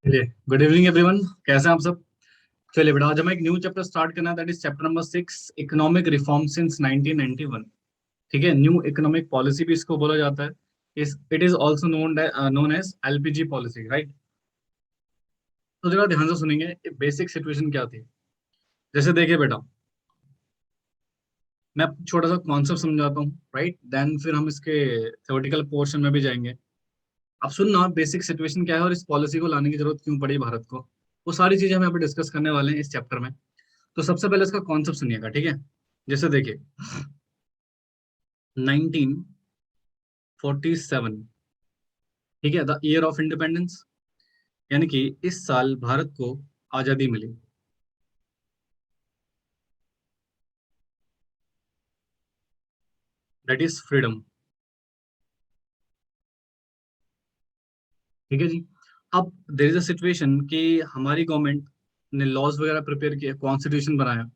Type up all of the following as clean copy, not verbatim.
चलिए, good evening everyone. कैसे हैं आप सब? चलिए बेटा, आज हमें एक न्यू चैप्टर स्टार्ट करना है, that is chapter number 6, economic reform since 1991। ठीक है, न्यू इकोनॉमिक पॉलिसी भी इसको बोला जाता है। इस it is also known as LPG policy, right? तो जरा ध्यान से सुनेंगे, बेसिक सिचुएशन क्या थी। जैसे देखिए बेटा, मैं छोटा सा कॉन्सेप्ट समझाता हूँ, राइट? देन फिर हम इसके थ्योरेटिकल पोर्शन में भी जाएंगे। अब सुनना, बेसिक सिचुएशन क्या है और इस पॉलिसी को लाने की जरूरत क्यों पड़ी भारत को, वो सारी चीजें हम यहाँ पे डिस्कस करने वाले हैं इस चैप्टर में। तो सबसे पहले इसका कॉन्सेप्ट सुनिएगा, ठीक है? जैसे देखिए, 1947, ठीक है, द ईयर ऑफ इंडिपेंडेंस, यानी कि इस साल भारत को आजादी मिली। That is freedom. ठीक है जी। अब देर इज अ सिचुएशन कि हमारी गवर्नमेंट ने लॉज वगैरह प्रिपेयर किया, कॉन्स्टिट्यूशन बनाया,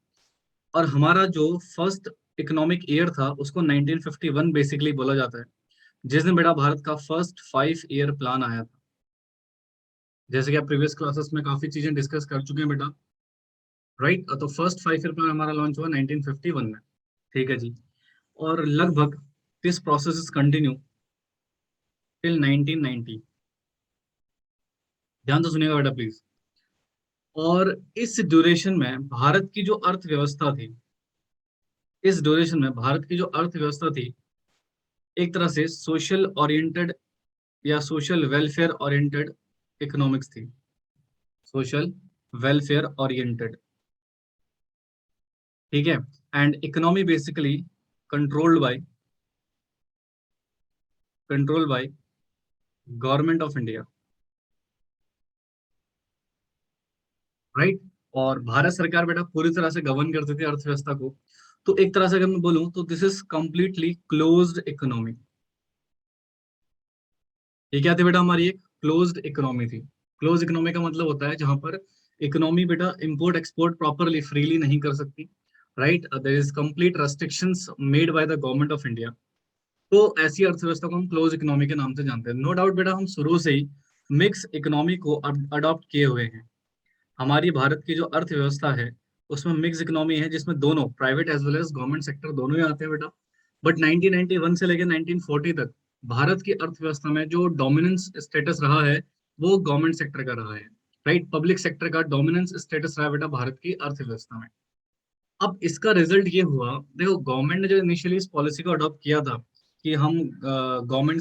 और हमारा जो फर्स्ट इकोनॉमिक ईयर था उसको 1951 बेसिकली बोला जाता है, जिस दिन बेटा भारत का फर्स्ट 5 ईयर प्लान आया था। जैसे कि आप प्रीवियस क्लासेस में काफी चीजें डिस्कस कर चुके हैं बेटा, राइट? तो फर्स्ट 5 ईयर प्लान हमारा लॉन्च हुआ 1951 में। ठीक है जी। और लगभग this process is continue till 1990। ध्यान से सुनिएगा बेटा प्लीज। और इस ड्यूरेशन में भारत की जो अर्थव्यवस्था थी, इस ड्यूरेशन में भारत की जो अर्थव्यवस्था थी, एक तरह से सोशल ओरिएंटेड या सोशल वेलफेयर ओरिएंटेड इकोनॉमिक्स थी। सोशल वेलफेयर ओरिएंटेड, ठीक है। And economy basically controlled by government of India, right? और भारत सरकार बेटा पूरी तरह से गवर्न करती थी अर्थव्यवस्था को। तो एक तरह से अगर मैं बोलूं तो this is completely closed economy. ये क्या थी बेटा? हमारी एक क्लोज्ड इकोनॉमी थी। क्लोज इकोनॉमी का मतलब होता है जहां पर इकोनॉमी बेटा इंपोर्ट एक्सपोर्ट प्रॉपरली फ्रीली नहीं कर सकती, right? There is complete restrictions made by the government of India. तो ऐसी अर्थव्यवस्था को हम क्लोज इकोनॉमी के नाम से जानते हैं। नो डाउट बेटा, हम शुरू से ही मिक्स इकोनॉमी को अडॉप्ट किए हुए हैं। हमारी भारत की जो अर्थव्यवस्था है उसमें मिक्स इकोनॉमी है, जिसमें दोनों private as well as government sector दोनों ही आते हैं बेटा। बट 1991 से लेकर 1940 तक भारत की अर्थव्यवस्था में जो डोमिनेंस स्टेटस रहा है वो गवर्नमेंट सेक्टर का रहा है, राइट? पब्लिक सेक्टर का डोमिनेंस स्टेटस रहा है बेटा भारत की अर्थव्यवस्था में। अब इसका रिजल्ट ये हुआ, देखो गवर्नमेंट ने जो इनिशियली इस पॉलिसी को अडॉप्ट किया था कि हम गवर्नमेंट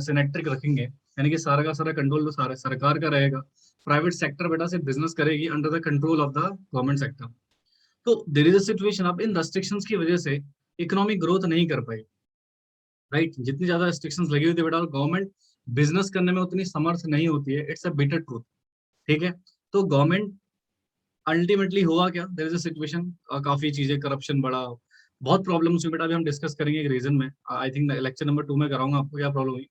सिनेट्रिक रखेंगे, यानी कि सारा का सारा कंट्रोल तो सारा सरकार का रहेगा, प्राइवेट सेक्टर बेटा से बिजनेस करेगी under the control of the government sector. तो देर इज अ सिचुएशन, अब इन रेस्ट्रिक्शंस की वजह से इकोनॉमिक ग्रोथ नहीं कर पाई, राइट? जितनी ज्यादा रेस्ट्रिक्शंस लगी हुई थी बेटा, और गवर्नमेंट बिजनेस करने में उतनी समर्थ नहीं होती है, इट्स अ बिटर ट्रूथ। ठीक है। तो गवर्नमेंट अल्टीमेटली हुआ क्या, देयर इज अ सिचुएशन, काफी चीजें करप्शन बढ़ा, बहुत प्रॉब्लम्स हुई बेटा। अभी हम डिस्कस करेंगे एक रीजन में, आई थिंक लेक्चर नंबर 2 में कराऊंगा आपको क्या प्रॉब्लम हुई।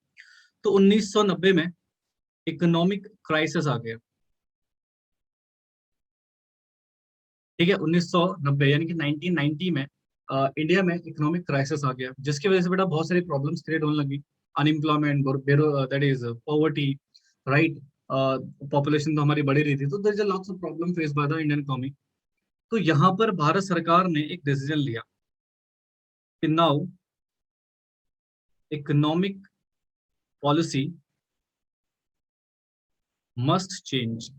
तो 1990 में इकोनॉमिक क्राइसिस आ गया। ठीक है, 1990 यानी कि 1990 में इंडिया में इकोनॉमिक क्राइसिस आ गया, जिसकी वजह से बेटा बहुत सारी प्रॉब्लम्स क्रिएट होने लगी। Unemployment, that is poverty, right? Population तो हमारी बढ़ी रही थी, तो there is a lots of problem face by the Indian economy. तो यहाँ पर भारत सरकार ने एक डिसीजन लिया कि now economic policy must change,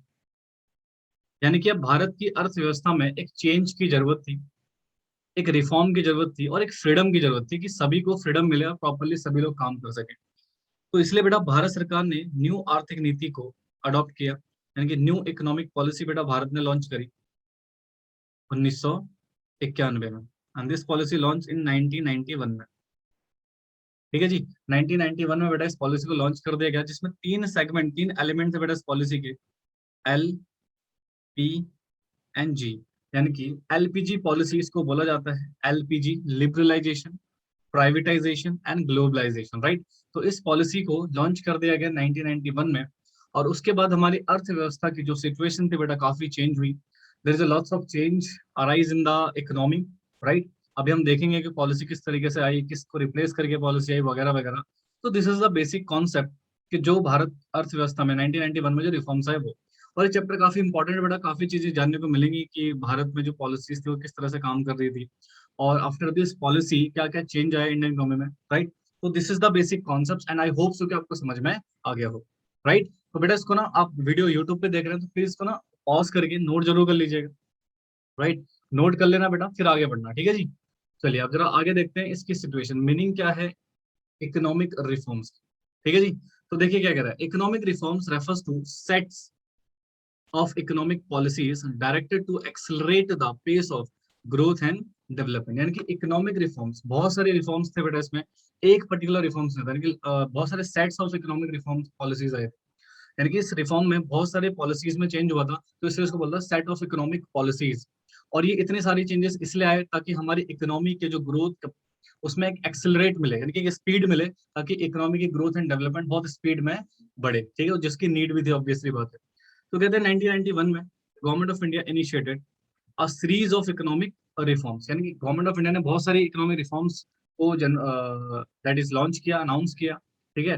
यानी कि अब भारत की अर्थव्यवस्था में एक चेंज की जरूरत थी, एक रिफॉर्म की जरूरत थी, और एक फ्रीडम की जरूरत थी कि सभी को फ्रीडम मिले और प्रॉपरली सभी लोग काम कर सके। तो इसलिए बेटा भारत सरकार ने न्यू आर्थिक नीति को अडॉप्ट किया, यानी कि न्यू इकोनॉमिक पॉलिसी बेटा भारत ने लॉन्च करी 1991 में, and this policy launch in 1991 में। ठीक है जी। 1991 में बेटा इस पॉलिसी को लॉन्च कर दिया गया, जिसमें तीन एलिमेंट थे बेटा इस पॉलिसी के, एल, पी एंड जी। यानी कि एलपीजी पॉलिसी इसको बोला जाता है, LPG, liberalisation, privatisation and globalisation, right? तो इस पॉलिसी को लॉन्च कर दिया गया 1991 में। और उसके बाद हमारी अर्थव्यवस्था की जो सिचुएशन थी बेटा काफी चेंज हुई। There is a lots of change arise in the economy, right. अभी हम देखेंगे कि पॉलिसी किस तरीके से आई, किसको रिप्लेस करके पॉलिसी आई, वगैरह वगैरह। तो this is the basic concept कि जो भारत अर्थव्यवस्था में 1991 में जो रिफॉर्म्स आए वो। और ये चैप्टर काफी इंपॉर्टेंट है बेटा, काफी चीजें जानने को मिलेंगी कि भारत में जो पॉलिसीज थी वो किस तरह से काम कर रही थी, और आफ्टर दिस पॉलिसी क्या क्या चेंज आया इंडियन इकोनॉमी में, राइट। तो this is the basic concept and I hope so कि आपको समझ में आ गया हो, राइट। तो बेटा इसको ना, आप वीडियो यूट्यूब पे देख रहे हैं तो प्लीज इसको ना पॉज करके नोट जरूर कर लीजिएगा, राइट। नोट कर लेना बेटा, फिर आगे बढ़ना, ठीक है जी। चलिए अब जरा आगे देखते हैं इसकी सिचुएशन, मीनिंग क्या है इकोनॉमिक रिफॉर्म्स, ठीक है जी। तो देखिए क्या कह रहा है, economic reforms refers two sets of economic policies directed to accelerate the pace of growth and development। यानी कि इकोनॉमिक रिफॉर्म्स, बहुत सारे रिफॉर्म्स थे बेटा इसमें, एक पर्टिकुलर रिफॉर्म्स नहीं था, यानी कि बहुत सारे sets of economic reforms policies आए थे। यानी कि इस रिफॉर्म में बहुत सारे पॉलिसीज में चेंज हुआ था, तो इसलिए इसको बोलता है सेट ऑफ इकोनॉमिक पॉलिसीज। और ये इतनी सारी चेंजेस इसलिए आए ताकि हमारी इकोनॉमी के जो ग्रोथ उसमें एक एक्सेलरेट मिले, यानी कि एक स्पीड मिले, ताकि इकोनॉमी की ग्रोथ एंड डेवलपमेंट बहुत स्पीड में बढ़े, ठीक है, जिसकी नीड भी थी, ऑब्वियसली बात है। तो कहते हैं 1991 में government of India initiated a series of economic reforms, यानी कि गवर्नमेंट ऑफ इंडिया ने बहुत सारी इकोनॉमिक रिफॉर्म्स को दैट इज लॉन्च किया, अनाउंस किया, ठीक है,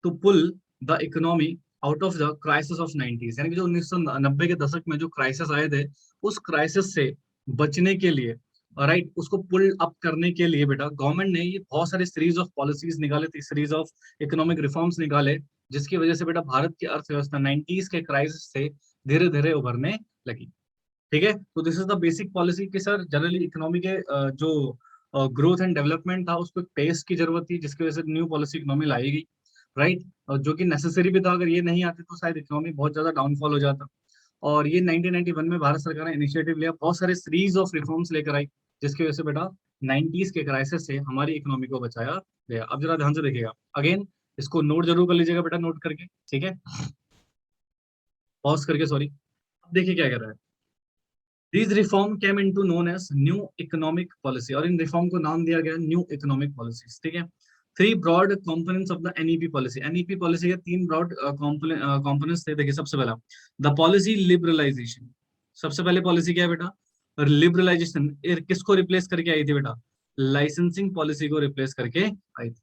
to pull the economy out of the crisis of 90s। यानी कि जो 1990 के दशक में जो क्राइसिस आए थे, उस क्राइसिस से बचने के लिए, राइट, उसको पुल अप करने के लिए बेटा गवर्नमेंट ने ये बहुत सारी सीरीज ऑफ पॉलिसीज निकाले थे, सीरीज ऑफ इकोनॉमिक रिफॉर्म्स निकाले, जिसकी वजह से बेटा भारत की अर्थव्यवस्था 90s के क्राइसिस से धीरे धीरे उभरने लगी, ठीक है। तो this is the basic policy कि सर जनरली इकोनॉमी के जो ग्रोथ एंड डेवलपमेंट था उसको एक पेस की जरूरत थी, जिसकी वजह से न्यू पॉलिसी इकोनॉमी लाई गई, राइट। और जो कि नेसेसरी भी था, अगर ये नहीं आते तो शायद इकोनॉमी बहुत ज्यादा डाउनफॉल हो जाता। और ये 1991 में भारत सरकार ने इनिशिएटिव लिया, बहुत सारे सीरीज ऑफ रिफॉर्म्स लेकर आई, जिसकी वजह से बेटा 90s के क्राइसिस से हमारी इकोनॉमी को बचाया गया। अब जरा ध्यान से देखिएगा, अगेन इसको नोट जरूर कर लीजिएगा बेटा, नोट करके, ठीक है, पॉज करके, सॉरी। अब देखिए क्या कर रहा है, this reform came into known as new economic policy, और इन रिफॉर्म को नाम दिया गया न्यू इकोनॉमिक पॉलिसीज, ठीक है। Three broad components of the NEP policy, NEP policy के तीन ब्रॉड कंपोनेंट्स थे। देखिए सबसे पहला द पॉलिसी लिबरलाइजेशन, सबसे पहले पॉलिसी क्या है बेटा, लिबरलाइजेशन। किसको रिप्लेस करके आई थी बेटा, लाइसेंसिंग पॉलिसी को रिप्लेस करके आई थी,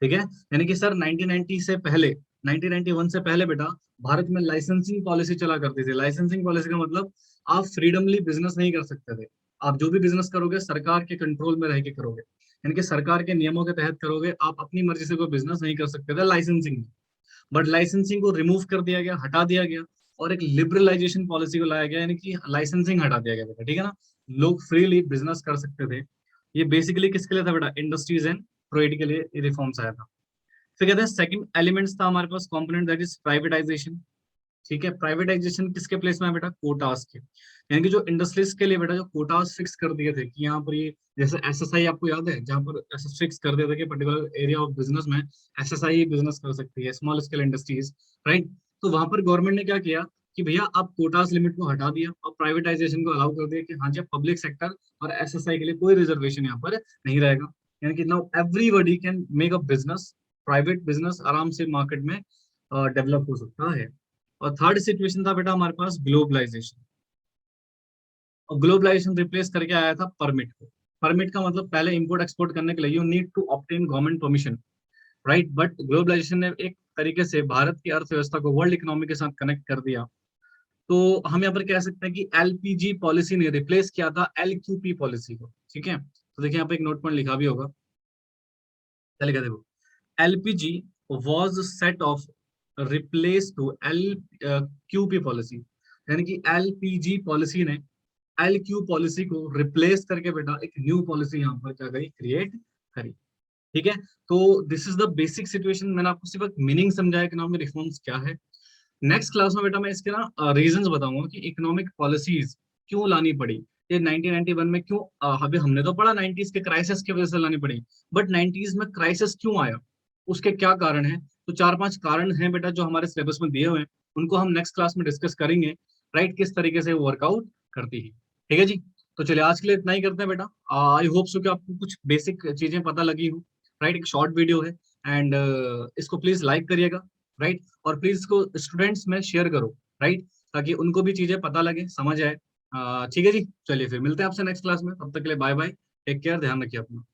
ठीक है। यानी कि सर 1990 से पहले, 1991 से पहले बेटा भारत में लाइसेंसिंग पॉलिसी चला करती थी। लाइसेंसिंग पॉलिसी का मतलब आप फ्रीडमली बिजनेस नहीं कर सकते थे, आप जो भी बिजनेस करोगे सरकार के कंट्रोल में रह के करोगे, यानी कि सरकार के नियमों के तहत करोगे, आप अपनी मर्जी से कोई बिजनेस नहीं कर सकते थे लाइसेंसिंग में। बट लाइसेंसिंग को रिमूव कर दिया गया, हटा दिया गया, और एक लिबरलाइजेशन पॉलिसी को लाया गया, यानी कि लाइसेंसिंग हटा दिया गया बेटा, ठीक है ना, लोग फ्रीली बिजनेस कर सकते थे। ये बेसिकली किसके लिए था बेटा, इंडस्ट्रीज एंड ट्रेड के लिए रिफॉर्म्स आया था। फिर कहते हैं सेकंड एलिमेंट्स था हमारे पास कंपोनेंट, दैट इज प्राइवेटाइजेशन, ठीक है। प्राइवेटाइजेशन किसके प्लेस में है बेटा, कोटास के, यानी कि जो इंडस्ट्रीज के लिए बेटा जो कोटास फिक्स कर दिए थे कि यहाँ पर ये, जैसे एसएसआई आपको याद है, जहाँ पर ऐसा फिक्स कर दिया था कि पर्टिकुलर एरिया ऑफ बिजनेस में एसएसआई बिजनेस कर सकती है, स्मॉल स्केल इंडस्ट्रीज, राइट। तो वहां पर गवर्नमेंट ने क्या किया कि भैया आप कोटास लिमिट को हटा दिया और प्राइवेटाइजेशन को अलाउ कर दिया कि हाँ जी पब्लिक सेक्टर और एसएसआई के लिए कोई रिजर्वेशन यहाँ पर नहीं रहेगा, यानी कि now everybody can make a business, private business आराम से मार्केट में डेवलप हो सकता है। और थर्ड सिचुएशन था बेटा हमारे पास ग्लोबलाइजेशन, और ग्लोबलाइजेशन रिप्लेस करके आया था परमिट को। परमिट का मतलब पहले इंपोर्ट एक्सपोर्ट करने के लिए you need to obtain government permission, right. But globalisation ने एक तरीके से भारत की अर्थव्यवस्था को वर्ल्ड इकोनॉमी के साथ कनेक्ट कर दिया। तो हम यहाँ पर कह सकते हैं कि एलपीजी पॉलिसी ने रिप्लेस किया था एलक्यूपी पॉलिसी को, ठीक है। तो देखिए यहाँ पे एक नोट पॉइंट लिखा भी होगा, क्या लिखा देखो, LPG was set off replace to L Q P policy, यानी कि एलपीजी पॉलिसी ने एल क्यू पॉलिसी को रिप्लेस करके बेटा एक न्यू पॉलिसी यहाँ पर क्या करी, क्रिएट करी, ठीक है। तो this is the basic situation, मैंने आपको सिर्फ मीनिंग समझाया इकोनॉमिक रिफॉर्म्स क्या है। नेक्स्ट क्लास में बेटा मैं इसके ना रीजंस बताऊंगा कि इकोनॉमिक पॉलिसीज क्यों लानी पड़ी, ये 1991 में क्यों, अभी हमने तो पढ़ा 90s के क्राइसिस की वजह से लानी पड़ी, बट 90s में क्राइसिस क्यों आया, उसके क्या कारण है। तो चार पांच कारण हैं बेटा जो हमारे सिलेबस में दिए हुए हैं, उनको हम नेक्स्ट क्लास में डिस्कस करेंगे, राइट, किस तरीके से वर्कआउट करती है, ठीक है जी। तो चलिए आज के लिए इतना ही करते हैं बेटा, आई होप सो कि आपको कुछ बेसिक चीजें पता लगी हो, राइट। एक शॉर्ट वीडियो है एंड इसको प्लीज लाइक करिएगा, राइट। और प्लीज इसको स्टूडेंट्स में शेयर करो, राइट, ताकि उनको भी चीजें पता लगे, समझ आए। ठीक है जी, चलिए फिर मिलते हैं आपसे नेक्स्ट क्लास में, तब तक के लिए बाय बाय, टेक केयर, ध्यान रखिए अपना।